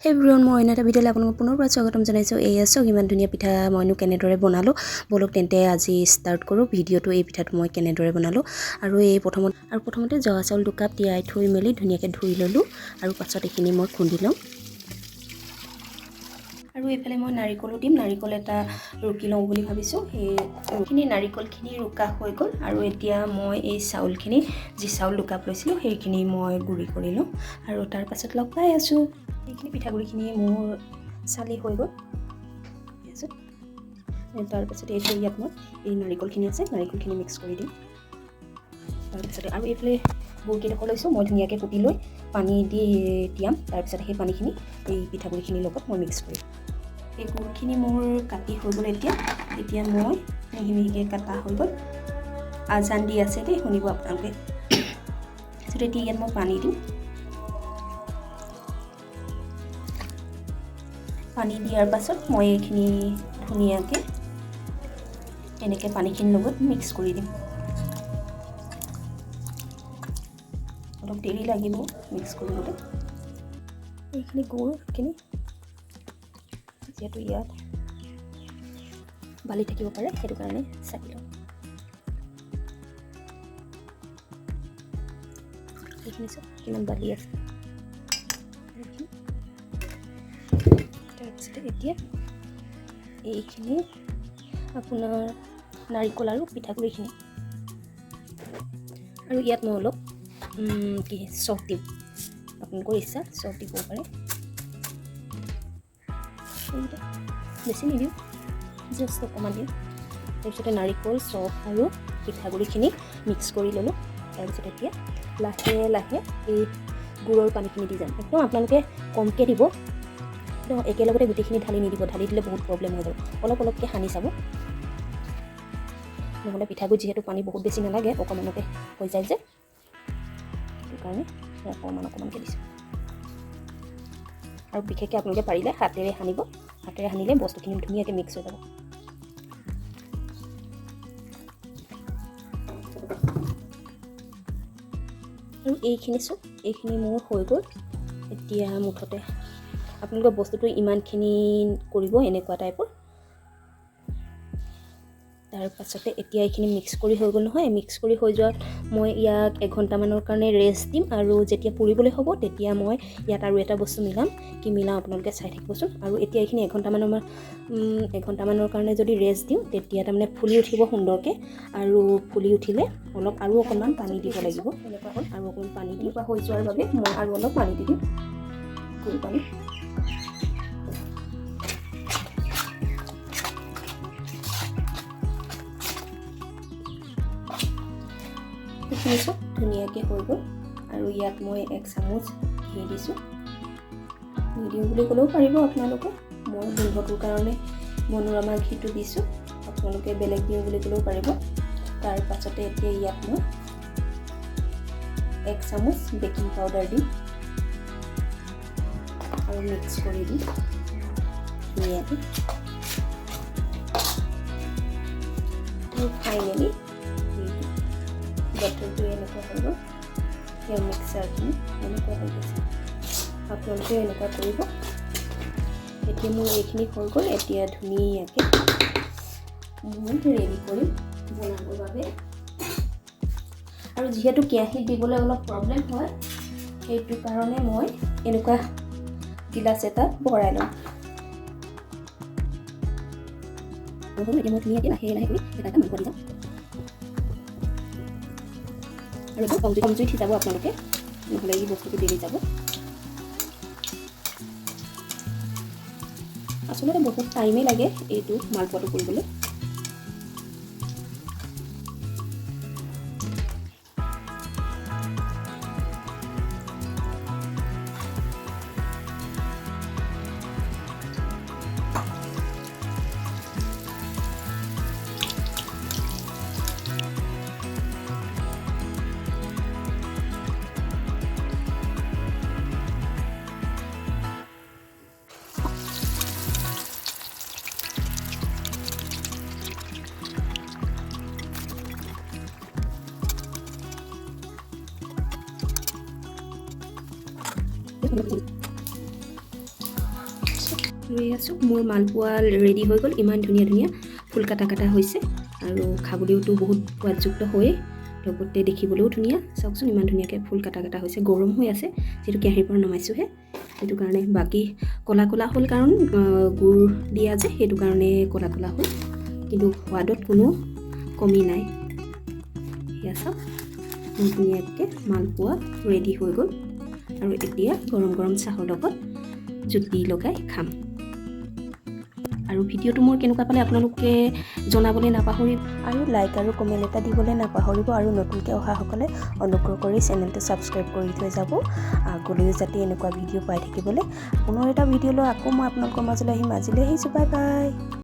Hey everyone, মই এটা ভিডিঅ'লৈ আপোনালোকক পুনৰ স্বাগতম জনাইছোঁ। এই আছো কিমান ধুনীয়া পিঠা মইনো কেনেদৰে বনালো বলক তেন্তে আজি ষ্টাৰ্ট কৰোঁ ভিডিঅ'টো। এই পিঠাটো মই কেনেদৰে বনালো আৰু প্ৰথমতে জহা চাউল 2 কাপ তিয়াই থৈ মেলি ধুনীয়াকৈ ধুই ললোঁ আৰু পাছত এইখিনি মই খুন্দি লওঁ। আৰু এইফালে মই নাৰিকলো দিম, নাৰিকল এটা ৰুকি লওঁ বুলি ভাবিছোঁ। সেইখিনি নাৰিকলখিনি ৰুকা হৈ গ'ল আৰু এতিয়া মই এই চাউলখিনি যি চাউল 2 কাপ লৈছিলোঁ সেইখিনি মই গুড়ি কৰি লওঁ আৰু তাৰ পাছত লগ পাই আছোঁ। এইখিনি পিঠাগুড়িখিনি মোৰ চালি হৈ গ'ল। তাৰপিছতে ইয়াত মই এই নাৰিকলখিনি আছে, নাৰিকলখিনি মিক্স কৰি দিম। তাৰপিছতে আৰু এইফালে গুড়কেইডোখৰ লৈছোঁ, মই ধুনীয়াকৈ কুটি লৈ পানী দি তিয়াম। তাৰপিছত সেই পানীখিনি এই পিঠাগুড়িখিনিৰ লগত মই মিক্স কৰিম। এই গুড়খিনি মোৰ কাটি হৈ গ'ল। এতিয়া মই মিহি মিহিকৈ কাটা হৈ গ'ল। আজান দি আছে দেই, শুনিব আপোনালোকে। তাৰপিছত এতিয়া ইয়াত মই পানী দিম। পানী দিয়াৰ পাছত মই এইখিনি ধুনীয়াকৈ এনেকৈ পানীখিনিৰ লগত মিক্স কৰি দিম। অলপ দেৰি লাগিব মিক্স কৰিবলৈ। এইখিনি গুড়খিনি যিহেতু ইয়াত বালি থাকিব পাৰে সেইটো কাৰণে চাকি লওঁ। এইখিনি চব কিমান বালি আছে। তাৰপিছতে এতিয়া এইখিনি আপোনাৰ নাৰিকল আৰু পিঠাগুড়িখিনি আৰু ইয়াত মই অলপ চফ দিম। আপোনালোকৰ ইচ্ছা চফ দিব পাৰে, বেছি নিদিওঁ, জাষ্ট অকণমান দিম। তাৰপিছতে নাৰিকল চফ আৰু পিঠাগুড়িখিনি মিক্স কৰি ল'লোঁ। তাৰপিছত এতিয়া লাহে লাহে এই গুড়ৰ পানীখিনি দি যাম। একদম আপোনালোকে কমকৈ দিব, একেলগতে গোটেইখিনি ঢালি নিদিব। ঢালি দিলে বহুত প্ৰব্লেম হৈ যাব। অলপ অলপকৈ সানি চাব, নহ'লে পিঠাগুড়ি যিহেতু পানী বহুত বেছি নালাগে, অকণমানতে হৈ যায় যে, সেইটো কাৰণে মই অকণমানকৈ দিছোঁ। আৰু বিশেষকৈ আপোনালোকে পাৰিলে হাতেৰে সানিব। হাতেৰে সানিলে বস্তুখিনি ধুনীয়াকৈ মিক্স হৈ যাব। আৰু এইখিনি মোৰ হৈ গ'ল। এতিয়া মুঠতে আপোনালোকৰ বস্তুটো ইমানখিনি কৰিব, এনেকুৱা টাইপৰ। তাৰপাছতে এতিয়া এইখিনি মিক্স কৰি হৈ গ'ল নহয়। মিক্স কৰি হৈ যোৱাত মই ইয়াক 1 ঘণ্টামানৰ কাৰণে ৰেষ্ট দিম আৰু যেতিয়া পুৰিবলৈ হ'ব তেতিয়া মই ইয়াত আৰু এটা বস্তু মিলাম। কি মিলাওঁ আপোনালোকে চাই থাকিবচোন। আৰু এতিয়া এইখিনি 1 ঘণ্টামানৰ কাৰণে যদি ৰেষ্ট দিওঁ তেতিয়া তাৰমানে ফুলি উঠিব সুন্দৰকৈ। আৰু ফুলি উঠিলে আৰু অকণমান পানী দিব লাগিব। এনেকুৱা হ'ল আৰু অকণমান পানী দি হৈ যোৱাৰ বাবে মই আৰু অলপ পানী দি দিম, গুড় পানী। এইখিনি চব ধুনীয়াকৈ হৈ গ'ল। আৰু ইয়াত মই 1 চামুচ ঘি দিছোঁ। নিদিওঁ বুলি ক'লেও পাৰিব আপোনালোকে। মই গোন্ধটোৰ কাৰণে মনোৰমা ঘিটো দিছোঁ, আপোনালোকে বেলেগ দিওঁ বুলি ক'লেও পাৰিব। তাৰ পাছতে এতিয়া ইয়াত মই 1 চামুচ বেকিং পাউডাৰ দিম আৰু মিক্স কৰি দিম ধুনীয়াকৈ। আৰু ফাইনেলি বাটাৰটো এনেকুৱা হৈ গ'ল। ইয়াৰ মিক্সাৰখিনি এনেকুৱা হৈ গৈছে। আপোনালোকে এনেকুৱা কৰিব। এতিয়া মোৰ এইখিনি হৈ গ'ল। এতিয়া ধুনীয়াকৈ মই ৰেডি কৰিম বনাবৰ বাবে। আৰু যিহেতু কেৰাহীত দিবলৈ অলপ প্ৰব্লেম হয়, সেইটো কাৰণে মই এনেকুৱা গিলাচ এটাত ভৰাই লওঁ। এতিয়া মই ধুনীয়াকৈ লাহে লাহে কৰি এটা মাংস দি যাম। আৰু এইটো কম জুইত সিজাব আপোনালোকে, নহ'লে এই বস্তুটো দেৰি যাব। আচলতে বহুত টাইমেই লাগে এইটো মালপোৱাটো কৰিবলৈ। লৈ আছোঁ মোৰ মালপোৱা ৰেডি হৈ গ'ল ইমান ধুনীয়া ধুনীয়া ফুল কাটা কাটা হৈছে আৰু খাবলৈওতো বহুত সোৱাদযুক্ত হয়েই লগতে দেখিবলৈও ধুনীয়া চাওকচোন ইমান ধুনীয়াকৈ ফুল কাটা কাটা হৈছে গৰম হৈ আছে যিটো কেৰাহীৰ পৰা নমাইছোঁহে সেইটো কাৰণে বাকী ক'লা ক'লা হ'ল কাৰণ গুড় দিয়া যে সেইটো কাৰণে ক'লা ক'লা হ'ল কিন্তু সোৱাদত কোনো কমি নাই সেয়া চাওক ধুনীয়াকৈ মালপোৱা ৰেডি হৈ গ'ল আৰু এতিয়া গৰম গৰম চাহৰ লগত জুতি লগাই খাম আৰু ভিডিঅ'টো মোৰ কেনেকুৱা পালে আপোনালোকে জনাবলৈ নাপাহৰিব আৰু লাইক আৰু কমেণ্ট এটা দিবলৈ নাপাহৰিব আৰু নতুনকৈ অহাসকলে অনুগ্ৰহ কৰি চেনেলটো ছাবস্ক্ৰাইব কৰি থৈ যাব আগলৈও যাতে এনেকুৱা ভিডিঅ' পাই থাকিবলৈ পুনৰ এটা ভিডিঅ' লৈ আকৌ মই আপোনালোকৰ মাজলৈ আহিম আজিলৈ আহিছোঁ বাই বাই